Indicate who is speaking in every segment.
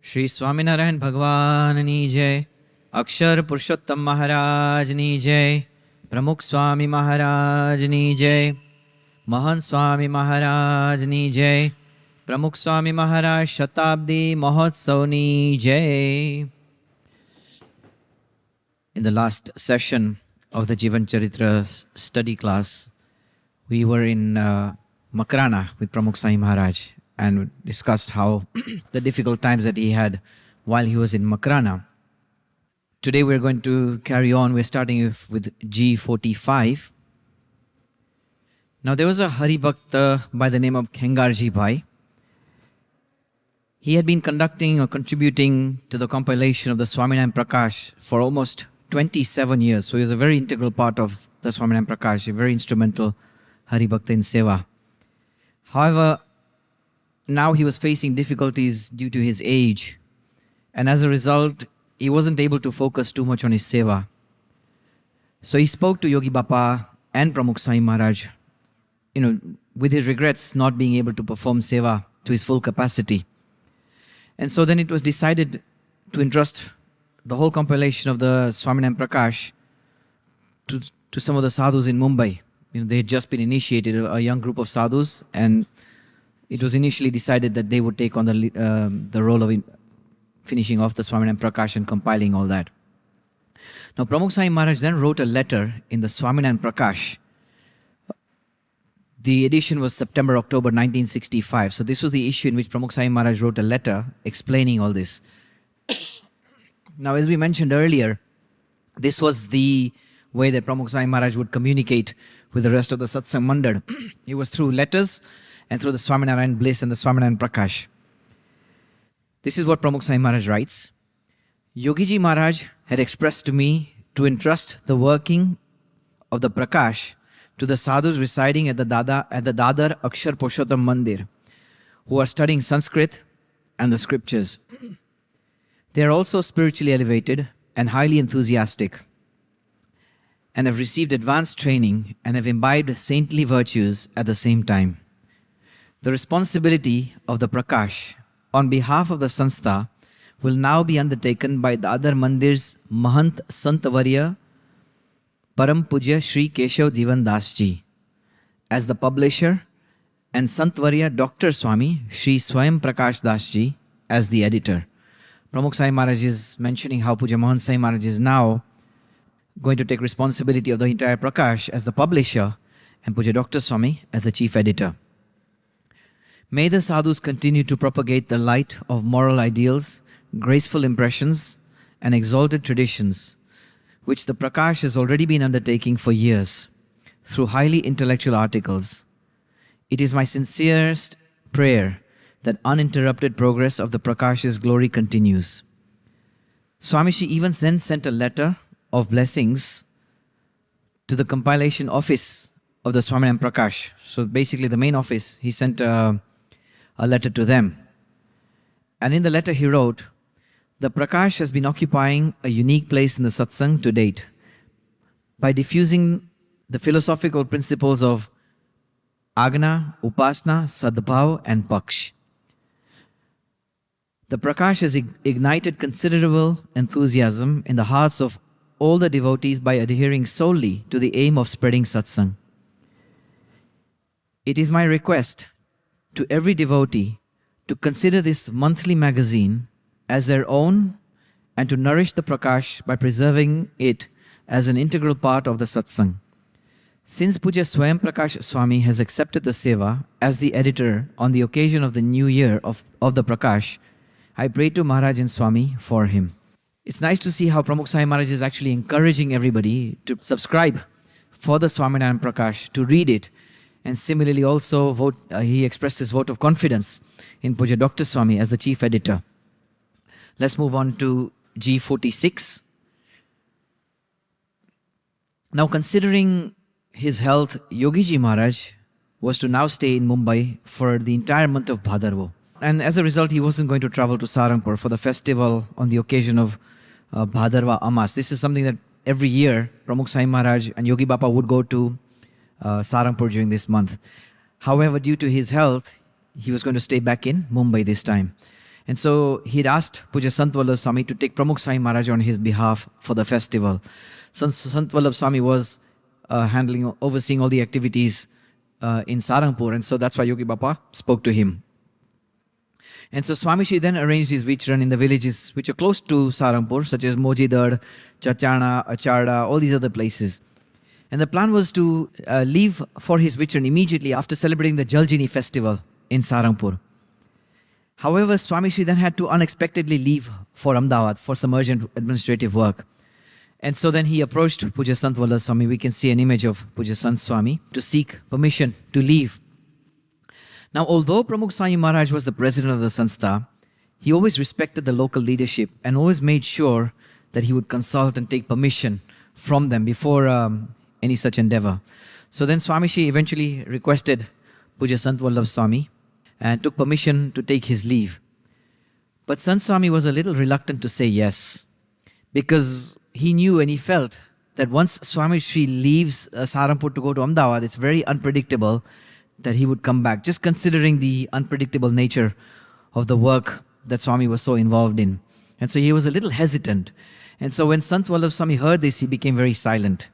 Speaker 1: श्री स्वामीनारायण भगवाननी जय, अक्षर पुरुषोत्तम महाराजनी जय, प्रमुख स्वामी महाराजनी जय, महंत स्वामी महाराजनी जय, प्रमुख स्वामी महाराज शताब्दी महोत्सवनी जय. In the last session of the Jivan Charitra study class, we were in Makrana with Pramukh Swami Maharaj and discussed how the difficult times that he had while he was in Makrana. Today we're going to carry on. We're starting with G45. Now there was a Hari Bhakta by the name of Khengarji Bhai. He had been conducting or contributing to the compilation of the Swaminarayan Prakash for almost 27 years. So he was a very integral part of the Swaminarayan Prakash, a very instrumental Hari Bhakta in Seva. However, now he was facing difficulties due to his age, and as a result, he wasn't able to focus too much on his Seva. So he spoke to Yogi Bapa and Pramukh Swami Maharaj, with his regrets not being able to perform Seva to his full capacity. And so then it was decided to entrust the whole compilation of the Swaminarayan Prakash to some of the sadhus in Mumbai. They had just been initiated, a young group of sadhus, and it was initially decided that they would take on the role of finishing off the Swaminarayan Prakash and compiling all that. Now, Pramukh Swami Maharaj then wrote a letter in the Swaminarayan Prakash. The edition was September-October 1965. So this was the issue in which Pramukh Swami Maharaj wrote a letter explaining all this. Now, as we mentioned earlier, this was the way that Pramukh Swami Maharaj would communicate with the rest of the Satsang Mandal. It was through letters and through the Swaminarayan Bliss and the Swaminarayan Prakash. This is what Pramukh Swami Maharaj writes. Yogiji Maharaj had expressed to me to entrust the working of the Prakash to the sadhus residing at the Dadar Akshar Purushottam Mandir, who are studying Sanskrit and the scriptures. They are also spiritually elevated and highly enthusiastic, and have received advanced training and have imbibed saintly virtues at the same time. The responsibility of the Prakash on behalf of the Sanstha will now be undertaken by the other Mandir's Mahant Santavarya Param Pujya Sri Keshav Jivan Das Ji as the publisher, and Santvarya Dr. Swami Sri Swayam Prakash Das Ji as the editor. Pramukh Swami Maharaj is mentioning how Puja Mohan Swami Maharaj is now going to take responsibility of the entire Prakash as the publisher and Puja Dr. Swami as the chief editor. May the sadhus continue to propagate the light of moral ideals, graceful impressions, and exalted traditions, which the Prakash has already been undertaking for years through highly intellectual articles. It is my sincerest prayer that uninterrupted progress of the Prakash's glory continues. Swamiji even then sent a letter of blessings to the compilation office of the Swaminarayan Prakash. So basically the main office, he sent a letter to them. And in the letter he wrote, the Prakash has been occupying a unique place in the satsang to date by diffusing the philosophical principles of Agna, Upasna, Sadbhav and Paksh. The Prakash has ignited considerable enthusiasm in the hearts of all the devotees by adhering solely to the aim of spreading satsang. It is my request to every devotee to consider this monthly magazine as their own and to nourish the Prakash by preserving it as an integral part of the satsang. Since Puja Swayam Prakash Swami has accepted the seva as the editor on the occasion of the new year of the Prakash, I pray to Maharaj and Swami for him. It's nice to see how Pramukh Swami Maharaj is actually encouraging everybody to subscribe for the Swaminarayan Prakash, to read it, and similarly also he expressed his vote of confidence in Puja Dr. Swami as the chief editor. Let's move on to G46. Now, considering his health, Yogiji Maharaj was to now stay in Mumbai for the entire month of Bhadarva. And as a result, he wasn't going to travel to Saranpur for the festival on the occasion of Bhadarva Amas. This is something that every year Pramukh Swami Maharaj and Yogi Bapa would go to Saranpur during this month. However, due to his health, he was going to stay back in Mumbai this time. And so he'd asked Puja Sant Vallabh Swami to take Pramukh Swami Maharaj on his behalf for the festival. Sant Vallabh Swami was overseeing all the activities in Sarangpur, and so that's why Yogi Bappa spoke to him. And so Swamiji then arranged his vichran in the villages which are close to Sarangpur, such as Mojidad, Chachana, Acharda, all these other places. And the plan was to leave for his vichran immediately after celebrating the Jaljini festival in Sarangpur. However, Swamiji then had to unexpectedly leave for Ahmedabad for some urgent administrative work. And so then he approached Puja Sant Vallabh Swami. We can see an image of Puja Sant Swami to seek permission to leave. Now, although Pramukh Swami Maharaj was the president of the Sanstha, he always respected the local leadership and always made sure that he would consult and take permission from them before any such endeavor. So then Swamiji eventually requested Puja Sant Vallabh Swami and took permission to take his leave. But Sant Swami was a little reluctant to say yes, because he knew and he felt that once Swamiji leaves Sarangpur to go to Ahmedabad, it's very unpredictable that he would come back, just considering the unpredictable nature of the work that Swami was so involved in. And so he was a little hesitant. And so when Sant Vallabh Swami heard this, he became very silent.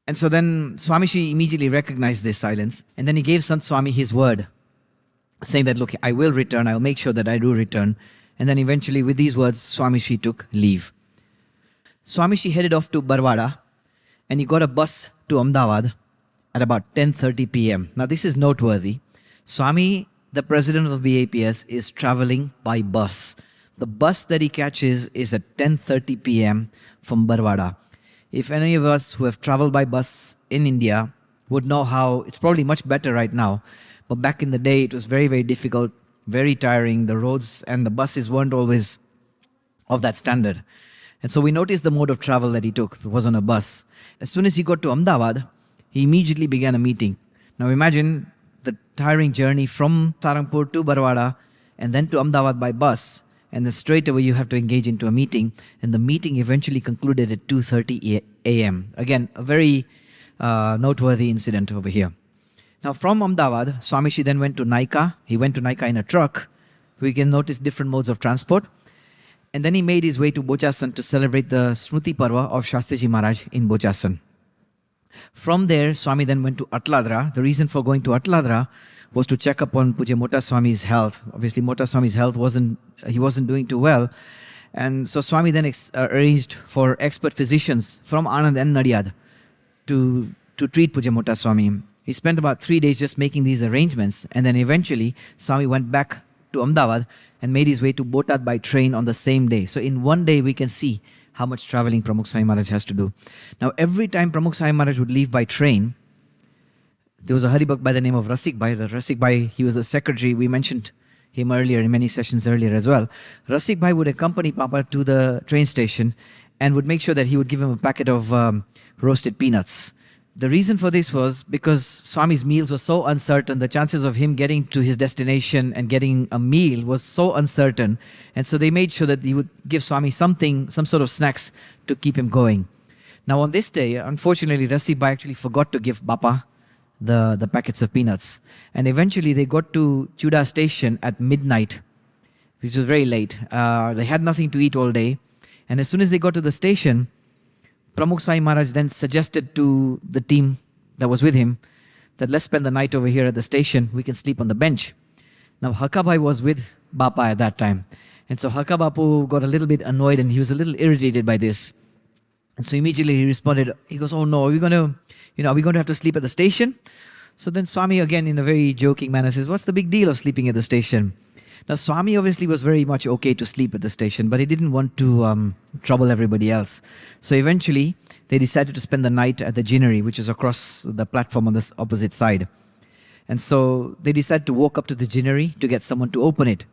Speaker 1: And so then Swamiji immediately recognized this silence, and then he gave Sant Swami his word, saying that, look, I will return, I'll make sure that I do return. And then eventually with these words, Swamiji took leave. Swamiji headed off to Barwada, and he got a bus to Ahmedabad at about 10:30 p.m. Now this is noteworthy. Swami, the president of BAPS, is traveling by bus. The bus that he catches is at 10:30 p.m. from Barwada. If any of us who have traveled by bus in India would know how, it's probably much better right now, but back in the day it was very, very difficult, very tiring. The roads and the buses weren't always of that standard. And so we noticed the mode of travel that he took was on a bus. As soon as he got to Ahmedabad, he immediately began a meeting. Now imagine the tiring journey from Sarangpur to Barwada and then to Ahmedabad by bus. And then straight away you have to engage into a meeting. And the meeting eventually concluded at 2:30 a.m. Again, a very noteworthy incident over here. Now from Ahmedabad, Swamiji then went to Naika. He went to Naika in a truck. We can notice different modes of transport. And then he made his way to Bochasan to celebrate the Smruti Parva of Shastriji Maharaj in Bochasan. From there, Swami then went to Atladra. The reason for going to Atladra was to check up on Puja Mota Swami's health. Obviously, Mota Swami's health wasn't doing too well. And so Swami then arranged for expert physicians from Anand and Nadiyad to treat Puja Mota Swami. He spent about 3 days just making these arrangements. And then eventually, Swami went back to Ahmedabad and made his way to Botad by train on the same day. So in one day, we can see how much traveling Pramukh Swami Maharaj has to do. Now, every time Pramukh Swami Maharaj would leave by train, there was a Haribhakt by the name of Rasik Bhai. The Rasik Bhai, he was the secretary. We mentioned him earlier in many sessions earlier as well. Rasik Bhai would accompany Papa to the train station and would make sure that he would give him a packet of roasted peanuts. The reason for this was because Swami's meals were so uncertain, the chances of him getting to his destination and getting a meal was so uncertain. And so they made sure that he would give Swami some sort of snacks to keep him going. Now on this day, unfortunately, Rasik Bhai actually forgot to give Bappa the packets of peanuts. And eventually they got to Chuda station at midnight, which was very late. They had nothing to eat all day. And as soon as they got to the station, Pramukh Swami Maharaj then suggested to the team that was with him that let's spend the night over here at the station. We can sleep on the bench. Now Hakka Bhai was with Bappa at that time. And so Hakka Bapu got a little bit annoyed and he was a little irritated by this. And so immediately he responded, he goes, oh no, are we going to have to sleep at the station? So then Swami again in a very joking manner says, what's the big deal of sleeping at the station? Now Swami obviously was very much okay to sleep at the station, but he didn't want to trouble everybody else. So eventually they decided to spend the night at the Ginnery, which is across the platform on the opposite side. And so they decided to walk up to the Ginnery to get someone to open it.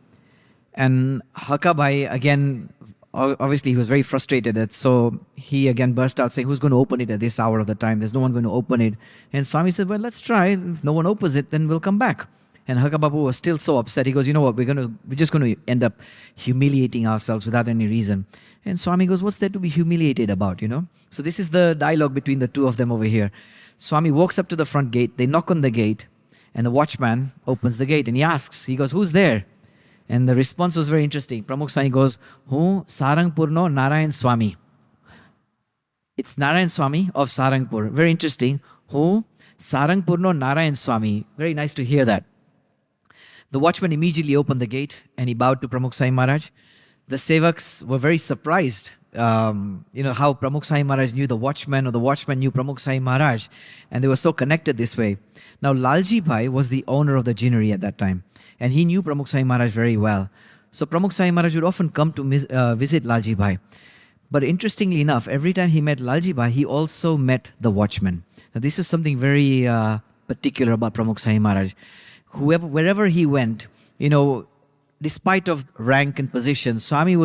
Speaker 1: And Hakka Bhai again, obviously he was very frustrated. So he again burst out saying, who's going to open it at this hour of the time? There's no one going to open it. And Swami said, well, let's try. If no one opens it, then we'll come back. And Hakka Bapu was still so upset. He goes, you know what, we're just going to end up humiliating ourselves without any reason. And Swami goes, what's there to be humiliated about, So this is the dialogue between the two of them over here. Swami walks up to the front gate. They knock on the gate. And the watchman opens the gate. And he asks, he goes, who's there? And the response was very interesting. Pramukh Swami goes, Hu Sarangpurno Narayan Swami. It's Narayan Swami of Sarangpur. Very interesting. Hu Sarangpurno Narayan Swami. Very nice to hear that. The watchman immediately opened the gate and he bowed to Pramukh Swami Maharaj. The sevaks were very surprised, how Pramukh Swami Maharaj knew the watchman or the watchman knew Pramukh Swami Maharaj, and they were so connected this way. Now, Lalji Bhai was the owner of the ginnery at that time, and he knew Pramukh Swami Maharaj very well. So Pramukh Swami Maharaj would often come to visit Lalji Bhai. But interestingly enough, every time he met Lalji Bhai, he also met the watchman. Now, this is something very particular about Pramukh Swami Maharaj. Wherever he went, despite of rank and position, Swami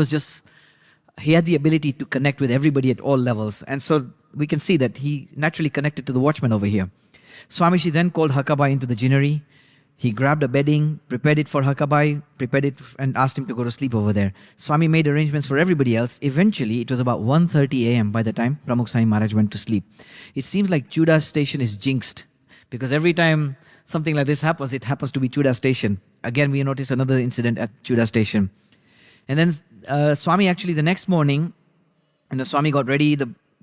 Speaker 1: he had the ability to connect with everybody at all levels. And so we can see that he naturally connected to the watchman over here. Swamiji then called Hakabai into the ginnery. He grabbed a bedding, prepared it for Hakabai, prepared it and asked him to go to sleep over there. Swami made arrangements for everybody else. Eventually, it was about 1:30 a.m. by the time Pramukh Swami Maharaj went to sleep. It seems like Chuda station is jinxed, because every time something like this happens, it happens to be Chuda station. Again, we notice another incident at Chuda station. And then Swami actually the next morning, Swami got ready.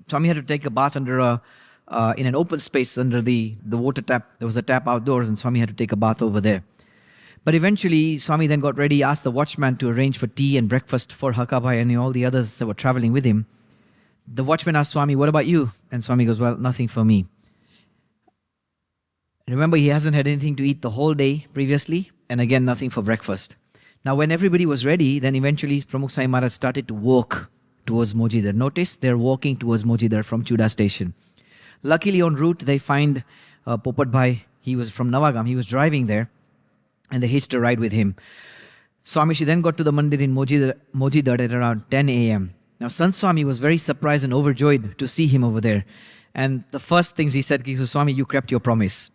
Speaker 1: Swami had to take a bath in an open space under the water tap. There was a tap outdoors and Swami had to take a bath over there. But eventually, Swami then got ready, asked the watchman to arrange for tea and breakfast for Hakabai and all the others that were traveling with him. The watchman asked Swami, "What about you?" And Swami goes, "Well, nothing for me." Remember, he hasn't had anything to eat the whole day previously, and again, nothing for breakfast. Now, when everybody was ready, then eventually Pramukh Swami Maharaj started to walk towards Mojidar. Notice they're walking towards Mojidar from Chuda station. Luckily, en route, they find Popat Bhai. He was from Navagam. He was driving there, and they hitched a ride with him. Swamiji then got to the mandir in Mojidar at around 10 a.m. Now, Sant Swami was very surprised and overjoyed to see him over there. And the first things he said, "Swami, you kept your promise."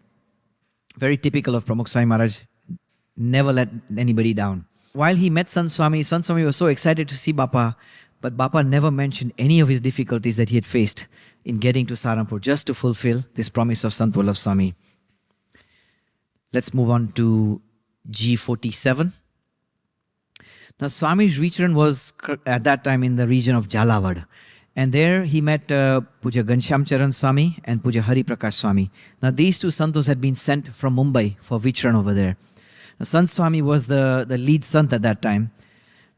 Speaker 1: Very typical of Pramukh Swami Maharaj. Never let anybody down. While he met Sant Swami was so excited to see Bapa, but Bapa never mentioned any of his difficulties that he had faced in getting to Saranpur, just to fulfill this promise of Sant Vallabh Swami. Let's move on to G47. Now, Swami's return was at that time in the region of Jalavad. And there he met Puja Ghanshyam Charan Swami and Puja Hari Prakash Swami. Now, these two santos had been sent from Mumbai for Vichran over there. Now, Sant Swami was the lead sant at that time.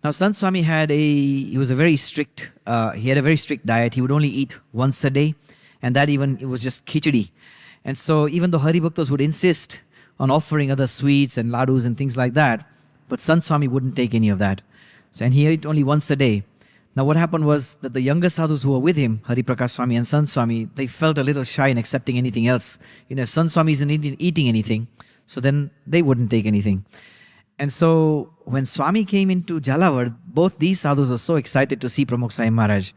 Speaker 1: Now, Sant Swami he was a very strict, he had a very strict diet. He would only eat once a day, and that even, it was just khichdi. And so even though Hari Bhaktas would insist on offering other sweets and ladus and things like that, but Sant Swami wouldn't take any of that. And he ate only once a day. Now, what happened was that the younger sadhus who were with him, Hari Prakash Swami and Sant Swami, they felt a little shy in accepting anything else. If Sant Swami isn't eating anything, so then they wouldn't take anything. And so when Swami came into Jalavad, both these sadhus were so excited to see Pramukh Swami Maharaj.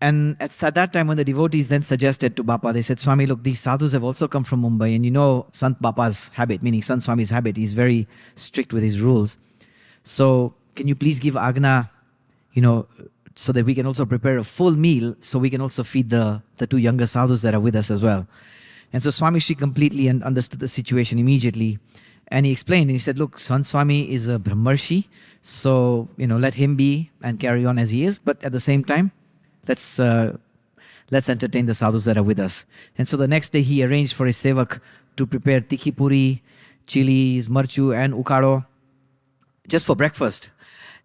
Speaker 1: And at that time, when the devotees then suggested to Bapa, they said, "Swami, look, these sadhus have also come from Mumbai, and Sant Bapa's habit, meaning Sant Swami's habit, he's very strict with his rules. So can you please give Agna, so that we can also prepare a full meal, so we can also feed the two younger sadhus that are with us as well." And so Swami Shri completely understood the situation immediately. And he explained, and he said, "Look, Sant Swami is a Brahmarshi, so, let him be and carry on as he is. But at the same time, let's entertain the sadhus that are with us." And so the next day he arranged for his sevak to prepare tikhi puri, chilies, marchu and ukado just for breakfast.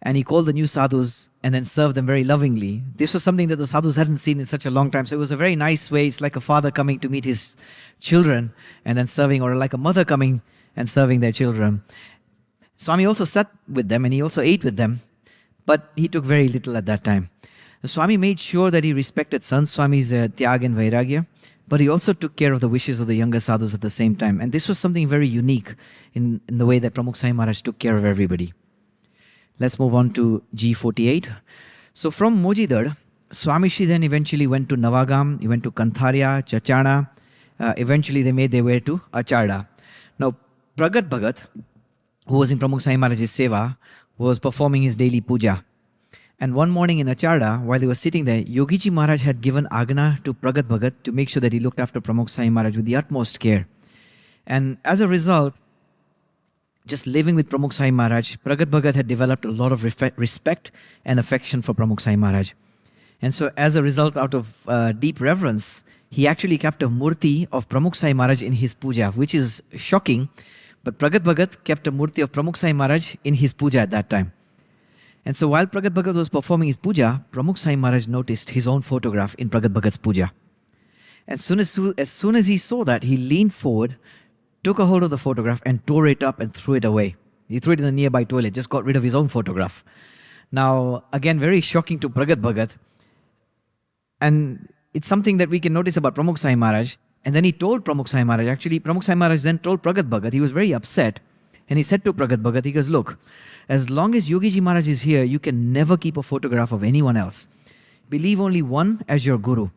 Speaker 1: And he called the new sadhus and then served them very lovingly. This was something that the sadhus hadn't seen in such a long time. So it was a very nice way. It's like a father coming to meet his children and then serving, or like a mother coming and serving their children. Swami also sat with them and he also ate with them, but he took very little at that time. The Swami made sure that he respected Sant Swami's tyag and vairagya, but he also took care of the wishes of the younger sadhus at the same time. And this was something very unique in the way that Pramukh Swami Maharaj took care of everybody. Let's move on to G48. So from Mojidar, Swami Shri then eventually went to Navagam, he went to Kantharia, Chachana. Eventually they made their way to Acharda. Now, Pragat Bhagat, who was in Pramukh Swami Maharaj's seva, was performing his daily puja. And one morning in Acharda, while they were sitting there, Yogiji Maharaj had given Agna to Pragat Bhagat to make sure that he looked after Pramukh Swami Maharaj with the utmost care. And as a result, just living with Pramukh Sai Maharaj, Pragat Bhagat had developed a lot of respect and affection for Pramukh Sai Maharaj. And so, as a result, out of deep reverence, he actually kept a murti of Pramukh Sai Maharaj in his puja, which is shocking. But Pragat Bhagat kept a murti of Pramukh Sai Maharaj in his puja at that time. And so, while Pragat Bhagat was performing his puja, Pramukh Sai Maharaj noticed his own photograph in Pragat Bhagat's puja. And as soon as he saw that, he leaned forward, took a hold of the photograph and tore it up and threw it away. He threw it in the nearby toilet, just got rid of his own photograph. Now, again, very shocking to Pragat Bhagat. And it's something that we can notice about Pramukh Sai Maharaj. And then he told Pramukh Sai Maharaj, actually, Pramukh Sai Maharaj then told Pragat Bhagat, he was very upset. And he said to Pragat Bhagat, he goes, look, as long as Yogiji Maharaj is here, you can never keep a photograph of anyone else. Believe only one as your guru.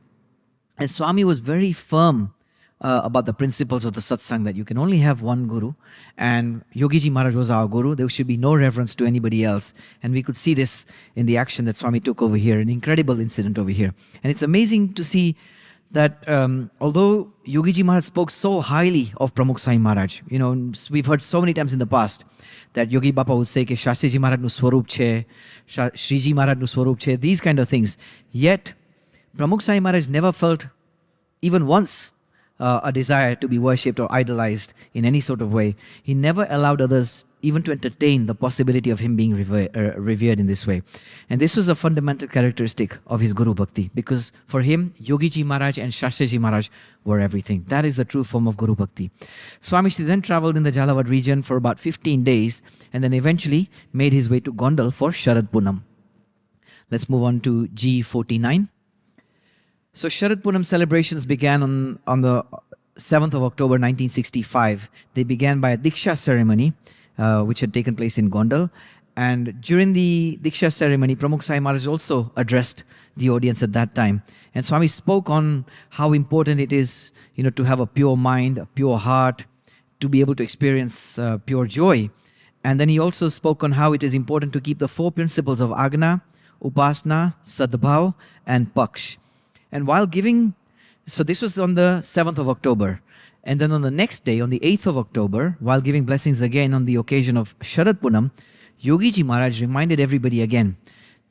Speaker 1: And Swami was very firm about the principles of the satsang, that you can only have one guru. And Yogiji Maharaj was our guru. There should be no reverence to anybody else. And we could see this in the action that Swami took over here, an incredible incident over here. And it's amazing to see that although Yogiji Maharaj spoke so highly of Pramukh Sai Maharaj, you know, we've heard so many times in the past that Yogi Bapa would say, Shastriji Maharaj nu swarup che, Shriji Maharaj nu swarup che, these kind of things. Yet, Pramukh Sai Maharaj never felt even once a desire to be worshipped or idolized in any sort of way. He never allowed others even to entertain the possibility of him being revered in this way. And this was a fundamental characteristic of his Guru Bhakti, because for him, Yogiji Maharaj and Shastriji Maharaj were everything. That is the true form of Guru Bhakti. Swami Shri then traveled in the Jhalawad region for about 15 days and then eventually made his way to Gondal for Sharad Punam. Let's move on to G49. So Sharad Punam celebrations began on the 7th of October 1965. They began by a Diksha ceremony, which had taken place in Gondal. And during the Diksha ceremony, Pramukh Sai Maharaj also addressed the audience at that time. And Swami spoke on how important it is, you know, to have a pure mind, a pure heart, to be able to experience pure joy. And then he also spoke on how it is important to keep the four principles of Agna, Upasna, Sadbhav, and Paksh. And while giving, so this was on the 7th of October. And then on the next day, on the 8th of October, while giving blessings again on the occasion of Sharad Punam, Yogiji Maharaj reminded everybody again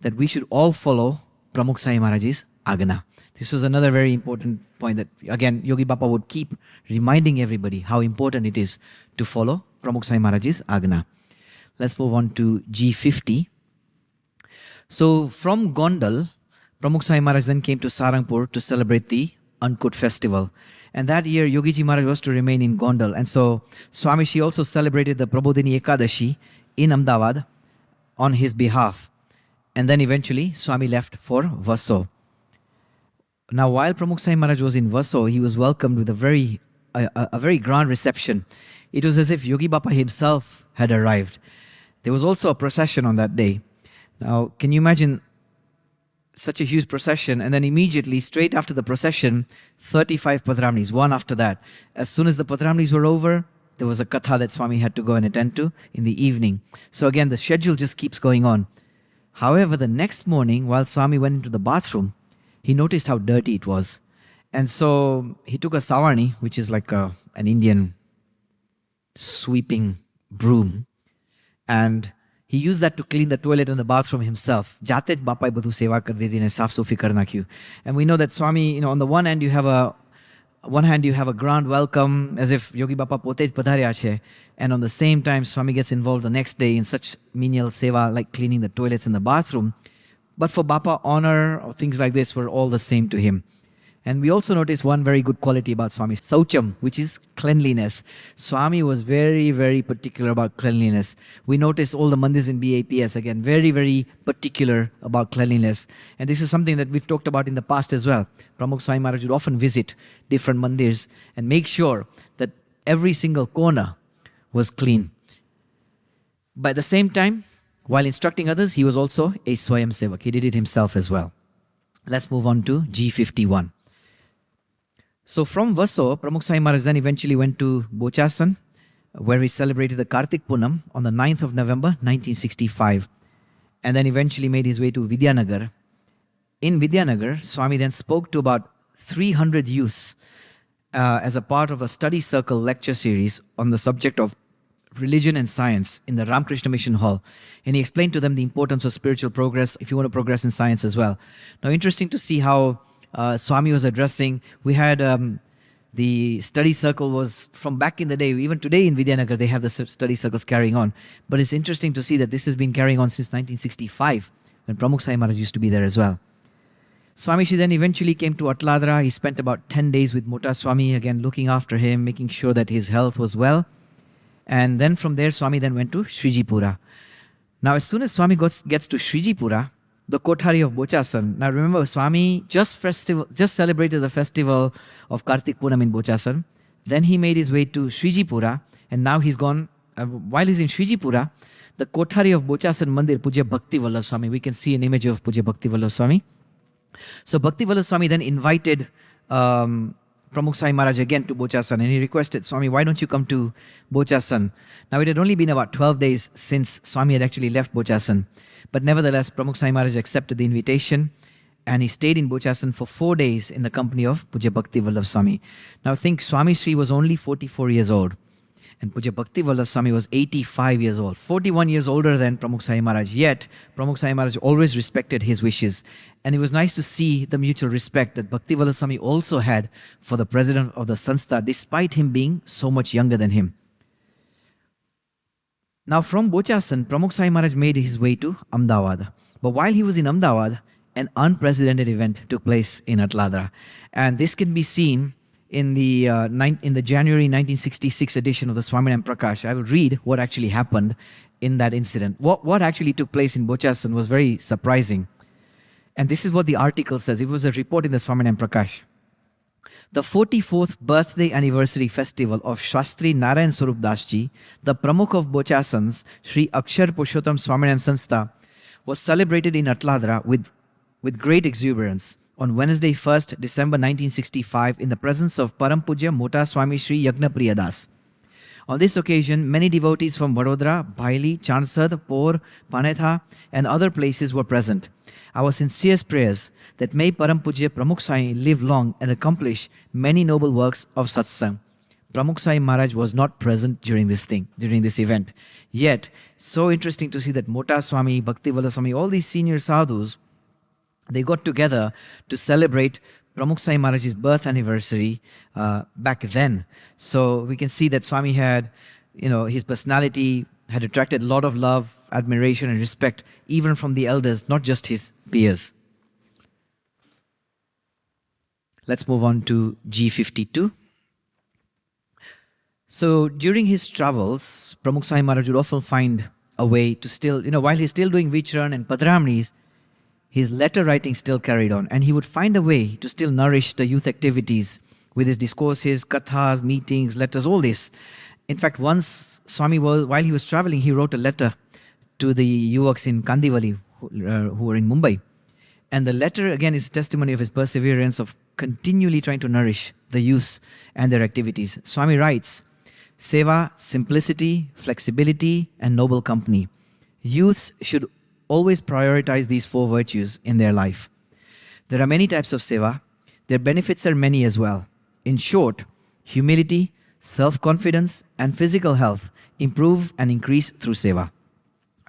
Speaker 1: that we should all follow Pramukh Sai Maharaj's Agna. This was another very important point that, again, Yogi Bapa would keep reminding everybody how important it is to follow Pramukh Sai Maharaj's Agna. Let's move on to G50. So from Gondal, Pramukh Sai Maharaj then came to Sarangpur to celebrate the Ankut festival. And that year, Yogiji Maharaj was to remain in Gondal. And so Swami Shri also celebrated the Prabodhini Ekadashi in Ahmedabad on his behalf. And then eventually, Swami left for Vaso. Now, while Pramukh Sai Maharaj was in Vaso, he was welcomed with a very grand reception. It was as if Yogi Bapa himself had arrived. There was also a procession on that day. Now, can you imagine such a huge procession, and then immediately, straight after the procession, 35 Padramnis, one after that. As soon as the Padramnis were over, there was a katha that Swami had to go and attend to in the evening. So again, the schedule just keeps going on. However, the next morning, while Swami went into the bathroom, he noticed how dirty it was. And so he took a savarni, which is like an Indian sweeping broom, and he used that to clean the toilet and the bathroom himself. Jate bapai badhu seva kar dedi ne saaf sufi kar nakyu. And we know that Swami, you know, on the one hand you have a grand welcome, as if Yogi Bapa pote padharya che, and on the same time Swami gets involved the next day in such menial seva like cleaning the toilets and the bathroom. But for Bapa, honor or things like this were all the same to him. And we also notice one very good quality about Swami, Saucham, which is cleanliness. Swami was very, very particular about cleanliness. We notice all the mandirs in BAPS, again, very, very particular about cleanliness. And this is something that we've talked about in the past as well. Pramukh Swami Maharaj would often visit different mandirs and make sure that every single corner was clean. But at the same time, while instructing others, he was also a Swayam Sevak. He did it himself as well. Let's move on to G51. So from Vaso, Pramukh Sai Maharaj then eventually went to Bochasan, where he celebrated the Kartik Punam on the 9th of November 1965, and then eventually made his way to Vidyanagar. In Vidyanagar, Swami then spoke to about 300 youths as a part of a study circle lecture series on the subject of religion and science in the Ramakrishna Mission Hall. And he explained to them the importance of spiritual progress if you want to progress in science as well. Now, interesting to see how Swami was addressing. We had the study circle was from back in the day. Even today in Vidyanagar, they have the study circles carrying on. But it's interesting to see that this has been carrying on since 1965, when Pramukh Swami Maharaj used to be there as well. Swamiji then eventually came to Atladra. He spent about 10 days with Mota Swami, again looking after him, making sure that his health was well. And then from there, Swami then went to Shrijipura. Now, as soon as Swami gets to Shrijipura, the Kothari of Bochasan. Now, remember, Swami just celebrated the festival of Kartik Punam in Bochasan. Then he made his way to Shrijipura, and now he's gone. While he's in Shrijipura, the Kothari of Bochasan Mandir, Puja Bhakti Vallabh Swami. We can see an image of Puja Bhakti Vallabh Swami. So Bhakti Vallabh Swami then invited Pramukh Swami Maharaj again to Bochasan, and he requested, Swami, why don't you come to Bochasan? Now, it had only been about 12 days since Swami had actually left Bochasan. But nevertheless, Pramukh Swami Maharaj accepted the invitation, and he stayed in Bochasan for 4 days in the company of Puja Bhakti Vallabh Swami. Now think, Swami Sri was only 44 years old, and Puja Bhakti Vallabh Swami was 85 years old, 41 years older than Pramukh Swami Maharaj. Yet, Pramukh Swami Maharaj always respected his wishes. And it was nice to see the mutual respect that Bhakti Vallabh Swami also had for the president of the Sanstha, despite him being so much younger than him. Now from Bochasan, Pramukh Swami Maharaj made his way to Ahmedabad. But while he was in Ahmedabad, an unprecedented event took place in Atladra. And this can be seen in the January 1966 edition of the Swaminarayan Prakash. I will read what actually happened in that incident. What actually took place in Bochasan was very surprising. And this is what the article says. It was a report in the Swaminarayan Prakash. The 44th birthday anniversary festival of Shastri Narayan Swarup Dasji, the Pramukh of Bochasan's Sri Akshar Purushottam Swaminarayan Sanstha, was celebrated in Atladra with great exuberance on Wednesday, 1st December 1965, in the presence of Param Pujya Mota Swami Sri Yagna Priya Das. On this occasion, many devotees from Vadodara, Bhaili, Chansad, Por, Panetha, and other places were present. Our sincerest prayers that may Param Pujya Pramukh Swami live long and accomplish many noble works of satsang. Pramukh Swami Maharaj was not present during this event. Yet, so interesting to see that Mota Swami, Bhakti Vallabh Swami, all these senior sadhus, they got together to celebrate Pramukh Swami Maharaj's birth anniversary back then. So we can see that Swami had, his personality had attracted a lot of love, admiration and respect, even from the elders, not just his peers. Let's move on to G52. So during his travels, Pramukh Swami Maharaj would often find a way to still, while he's still doing Vicharan and Padramnis, his letter writing still carried on, and he would find a way to still nourish the youth activities with his discourses, kathas, meetings, letters, all this. In fact, once Swami while he was traveling, he wrote a letter to the yuvaks in Kandivali who were in Mumbai. And the letter, again, is a testimony of his perseverance of continually trying to nourish the youth and their activities. Swami writes, Seva, simplicity, flexibility, and noble company. Youths should always prioritize these 4 virtues in their life. There are many types of seva. Their benefits are many as well. In short, humility, self-confidence, and physical health improve and increase through seva.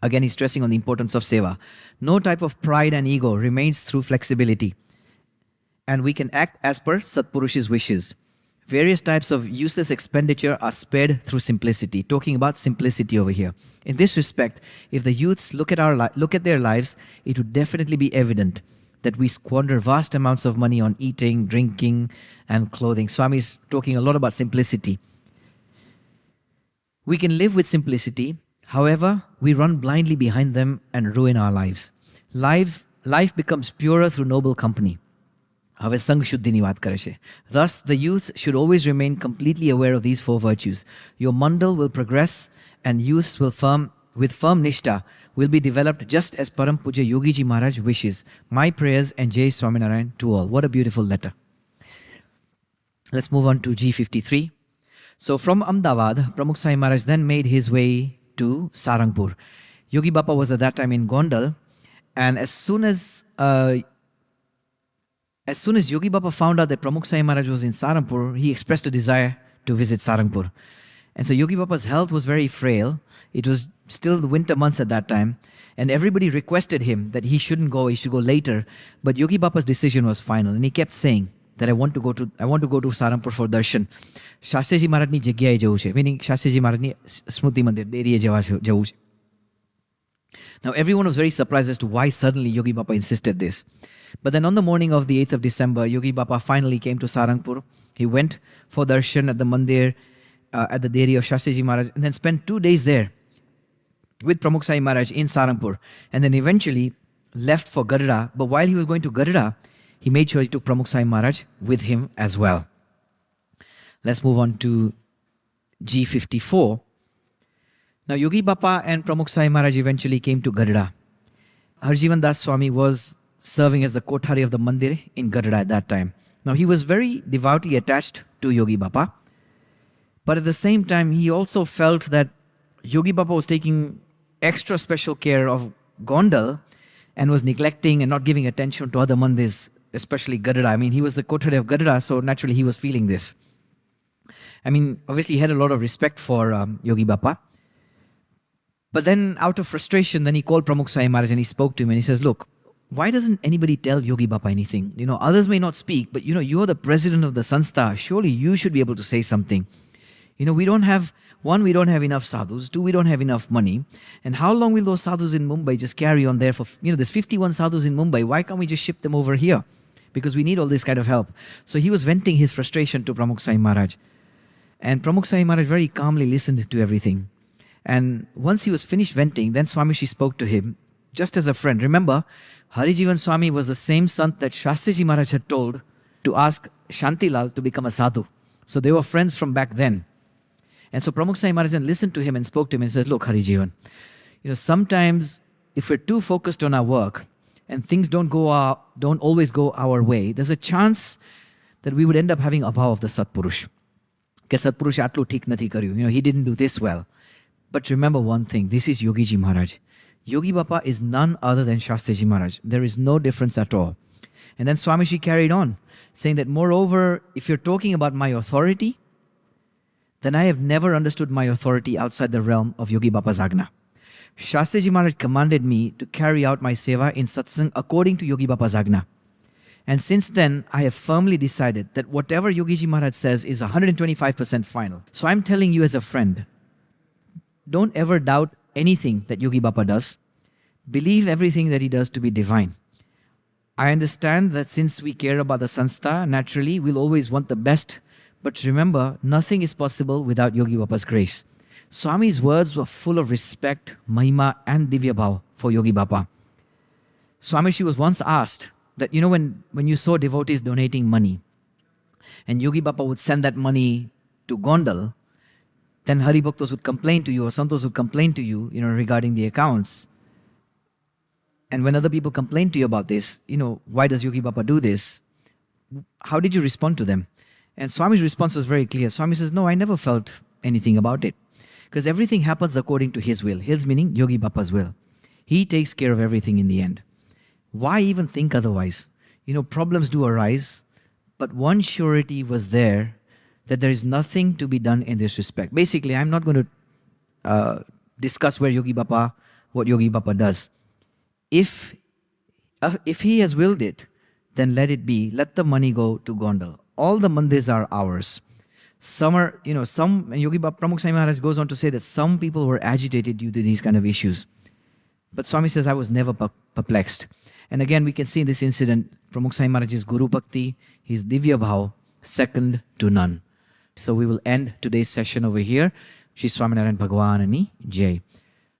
Speaker 1: Again, he's stressing on the importance of seva. No type of pride and ego remains through flexibility. And we can act as per Satpurusha's wishes. Various types of useless expenditure are spared through simplicity. Talking about simplicity over here. In this respect, if the youths look at their lives, it would definitely be evident that we squander vast amounts of money on eating, drinking, and clothing. Swami is talking a lot about simplicity. We can live with simplicity. However, we run blindly behind them and ruin our lives. Life becomes purer through noble company. Thus, the youth should always remain completely aware of these 4 virtues. Your mandal will progress, and youths with firm nishta will be developed just as Param Puja Yogiji Maharaj wishes. My prayers and Jai Swaminarayan to all. What a beautiful letter. Let's move on to G53. So from Ahmedabad, Pramukh Swami Maharaj then made his way to Sarangpur. Yogi Bappa was at that time in Gondal, and as soon as Yogi Bappa found out that Pramukh Swami Maharaj was in Sarangpur, he expressed a desire to visit Sarangpur. And so Yogi Bapa's health was very frail. It was still the winter months at that time. And everybody requested him that he shouldn't go, he should go later. But Yogi Bapa's decision was final. And he kept saying that I want to go to Saranpur for darshan. Shastriji Maharaj ni jagyae jawun che, meaning Shastriji Maharaj ni Smriti Mandir, deriye jawun che. Now everyone was very surprised as to why suddenly Yogi Bapa insisted this. But then on the morning of the 8th of December, Yogi Bapa finally came to Saranpur. He went for darshan at the mandir, at the dairy of Shastriji Maharaj, and then spent 2 days there with Pramukh Swami Maharaj in Saranpur, and then eventually left for Gadara. But while he was going to Gadara, he made sure he took Pramukh Swami Maharaj with him as well. Let's move on to G54. Now Yogi Bapa and Pramukh Swami Maharaj eventually came to Gadara. Harjivan Das Swami was serving as the Kothari of the Mandir in Gadara at that time. Now he was very devoutly attached to Yogi Bapa, but at the same time he also felt that Yogi Bapa was taking extra special care of Gondal and was neglecting and not giving attention to other mandirs, especially Gadara. I mean, he was the Kothari of Gadara, so naturally he was feeling this. I mean, obviously he had a lot of respect for Yogi Bapa. But then out of frustration, then he called Pramukh Swami Maharaj and he spoke to him and he says, look, why doesn't anybody tell Yogi Bapa anything? You know, others may not speak, but you know, you're the president of the Sanstha. Surely you should be able to say something. You know, we don't have enough sadhus. 2, we don't have enough money. And how long will those sadhus in Mumbai just carry on there for, you know, there's 51 sadhus in Mumbai. Why can't we just ship them over here? Because we need all this kind of help. So he was venting his frustration to Pramukh Swami Maharaj. And Pramukh Swami Maharaj very calmly listened to everything. And once he was finished venting, then Swamiji spoke to him just as a friend. Remember, Harijivan Swami was the same sant that Shastriji Maharaj had told to ask Shantilal to become a sadhu. So they were friends from back then. And so Pramukh Swami Maharaj listened to him and spoke to him and said, look, Harijivan, you know, sometimes if we're too focused on our work and things don't always go our way, there's a chance that we would end up having abhav of the Satpurush. Ke Satpurush atlu thik nathi karyu. You know, he didn't do this well. But remember one thing, this is Yogi Ji Maharaj. Yogi Bapa is none other than Shastriji Maharaj. There is no difference at all. And then Swamiji carried on, saying that moreover, if you're talking about my authority, then I have never understood my authority outside the realm of Yogi Bapa's Agna. Shastriji Maharaj commanded me to carry out my seva in satsang according to Yogi Bapa's Agna. And since then, I have firmly decided that whatever Yogi Ji Maharaj says is 125% final. So I'm telling you as a friend, don't ever doubt anything that Yogi Bapa does. Believe everything that he does to be divine. I understand that since we care about the Sanstha, naturally we'll always want the best. But remember, nothing is possible without Yogi Bapa's grace. Swami's words were full of respect, mahima and divya bhav for Yogi Bapa. Swamiji was once asked that, you know, when you saw devotees donating money and Yogi Bapa would send that money to Gondal, then Hari Bhaktos would complain to you or Santos would complain to you, you know, regarding the accounts. And when other people complain to you about this, you know, why does Yogi Bapa do this? How did you respond to them? And Swami's response was very clear. Swami says, no, I never felt anything about it. Because everything happens according to his will. His meaning Yogi Bapa's will. He takes care of everything in the end. Why even think otherwise? You know, problems do arise, but one surety was there that there is nothing to be done in this respect. Basically, I'm not going to discuss what Yogi Bapa does. If he has willed it, then let it be. Let the money go to Gondal. All the mandirs are ours. Yogi Bapa, Pramukh Swami Maharaj goes on to say that some people were agitated due to these kind of issues. But Swami says, I was never perplexed. And again, we can see in this incident, Pramukh Swami Maharaj's Guru Bhakti, his Divya Bhav, second to none. So we will end today's session over here. Shri Swaminarayan Bhagwan Ani Jai.